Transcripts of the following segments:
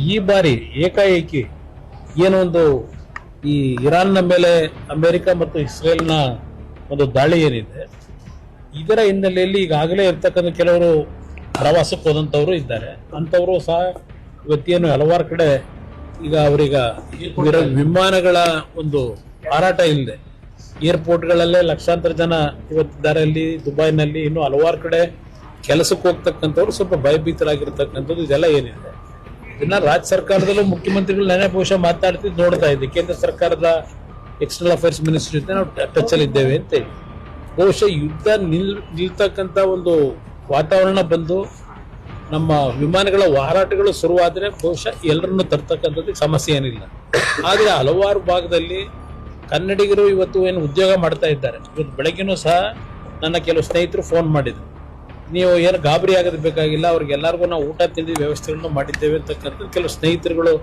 ಈ ಬಾರಿ ಏಕಾಏಕಿ ಏನೊಂದು ಈ ಇರಾನ್ನ ಮೇಲೆ ಅಮೆರಿಕ ಮತ್ತು ಇಸ್ರೇಲ್ನ ಒಂದು ದಾಳಿ ಏನಿದೆ, ಇದರ ಹಿನ್ನೆಲೆಯಲ್ಲಿ ಈಗಾಗಲೇ ಇರ್ತಕ್ಕಂಥ ಕೆಲವರು ಪ್ರವಾಸಕ್ಕೆ ಹೋದಂಥವರು ಇದ್ದಾರೆ. ಅಂಥವರು ಸಹ ಇವತ್ತೇನು ಹಲವಾರು ಕಡೆ ಈಗ ಅವರೀಗ ವಿಮಾನಗಳ ಒಂದು ಹಾರಾಟ ಇಲ್ಲದೆ ಏರ್ಪೋರ್ಟ್ಗಳಲ್ಲೇ ಲಕ್ಷಾಂತರ ಜನ ಇವತ್ತಿದ್ದಾರೆ. ಅಲ್ಲಿ ದುಬೈನಲ್ಲಿ ಇನ್ನು ಹಲವಾರು ಕಡೆ ಕೆಲಸಕ್ಕೆ ಹೋಗ್ತಕ್ಕಂಥವ್ರು ಸ್ವಲ್ಪ ಭಯಭೀತರಾಗಿರ್ತಕ್ಕಂಥದ್ದು ಇದೆಲ್ಲ ಏನಿದೆ, ಇದನ್ನ ರಾಜ್ಯ ಸರ್ಕಾರದಲ್ಲೂ ಮುಖ್ಯಮಂತ್ರಿಗಳು ನೆನೆ ಬಹುಶಃ ಮಾತಾಡ್ತಿದ್ದು ನೋಡ್ತಾ ಇದ್ದೆ. ಕೇಂದ್ರ ಸರ್ಕಾರದ ಎಕ್ಸ್ಟರ್ನಲ್ ಅಫೇರ್ಸ್ ಮಿನಿಸ್ಟರ್ ಜೊತೆ ನಾವು ಟಚ್ ಅಲ್ಲಿ ಇದ್ದೇವೆ ಅಂತ ಹೇಳಿ. ಬಹುಶಃ ಯುದ್ಧ ನಿಲ್ತಕ್ಕಂಥ ಒಂದು ವಾತಾವರಣ ಬಂದು ನಮ್ಮ ವಿಮಾನಗಳ ಹಾರಾಟಗಳು ಶುರುವಾದರೆ ಬಹುಶಃ ಎಲ್ಲರನ್ನು ತರ್ತಕ್ಕಂಥದ್ದು ಸಮಸ್ಯೆ ಏನಿಲ್ಲ. ಆದರೆ ಹಲವಾರು ಭಾಗದಲ್ಲಿ ಕನ್ನಡಿಗರು ಇವತ್ತು ಏನು ಉದ್ಯೋಗ ಮಾಡ್ತಾ ಇದ್ದಾರೆ. ಇವತ್ತು ಬೆಳಗ್ಗೆನೂ ಸಹ ನನ್ನ ಕೆಲವು ಸ್ನೇಹಿತರು ಫೋನ್ ಮಾಡಿದ್ರು, ನೀವು ಏನು ಗಾಬರಿ ಆಗೋದು ಬೇಕಾಗಿಲ್ಲ, ಅವ್ರಿಗೆಲ್ಲರಿಗೂ ನಾವು ಊಟ ತಿಂಡಿ ವ್ಯವಸ್ಥೆಗಳನ್ನು ಮಾಡಿದ್ದೇವೆ ಅಂತಕ್ಕಂಥದ್ದು ಕೆಲವು ಸ್ನೇಹಿತರುಗಳು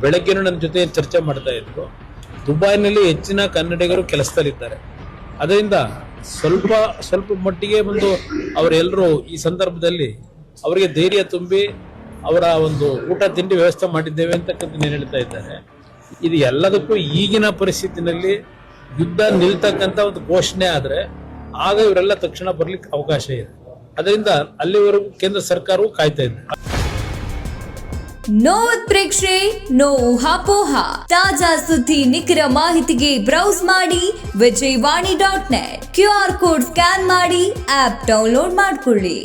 ಬೆಳಗ್ಗೆನೂ ನನ್ನ ಜೊತೆ ಚರ್ಚೆ ಮಾಡ್ತಾ ಇದ್ರು. ದುಬೈನಲ್ಲಿ ಹೆಚ್ಚಿನ ಕನ್ನಡಿಗರು ಕೆಲಸದಲ್ಲಿದ್ದಾರೆ. ಅದರಿಂದ ಸ್ವಲ್ಪ ಮಟ್ಟಿಗೆ ಒಂದು ಅವರೆಲ್ಲರೂ ಈ ಸಂದರ್ಭದಲ್ಲಿ ಅವರಿಗೆ ಧೈರ್ಯ ತುಂಬಿ ಅವರ ಒಂದು ಊಟ ತಿಂಡಿ ವ್ಯವಸ್ಥೆ ಮಾಡಿದ್ದೇವೆ ಅಂತಕ್ಕಂಥ ಹೇಳ್ತಾ ಇದ್ದಾರೆ. ಇದು ಎಲ್ಲದಕ್ಕೂ ಈಗಿನ ಪರಿಸ್ಥಿತಿನಲ್ಲಿ ಯುದ್ಧ ನಿಲ್ತಕ್ಕಂಥ ಒಂದು ಘೋಷಣೆ ಆದರೆ ಆಗ ಇವರೆಲ್ಲ ತಕ್ಷಣ ಬರ್ಲಿಕ್ಕೆ ಅವಕಾಶ ಇದೆ. ಅದರಿಂದ ಅಲ್ಲಿವರೆಗೂ ಕೇಂದ್ರ ಸರ್ಕಾರವು ಕಾಯ್ತಾ ಇದೆ. ನೋ ಉತ್ಪ್ರೇಕ್ಷೆ, ನೋ ಊಹಾಪೋಹ. ತಾಜಾ ಸುದ್ದಿ ನಿಖರ ಮಾಹಿತಿಗೆ ಬ್ರೌಸ್ ಮಾಡಿ ವಿಜಯವಾಣಿ.net. QR ಕೋಡ್ ಸ್ಕ್ಯಾನ್ ಮಾಡಿ ಆಪ್ ಡೌನ್ಲೋಡ್ ಮಾಡಿಕೊಳ್ಳಿ.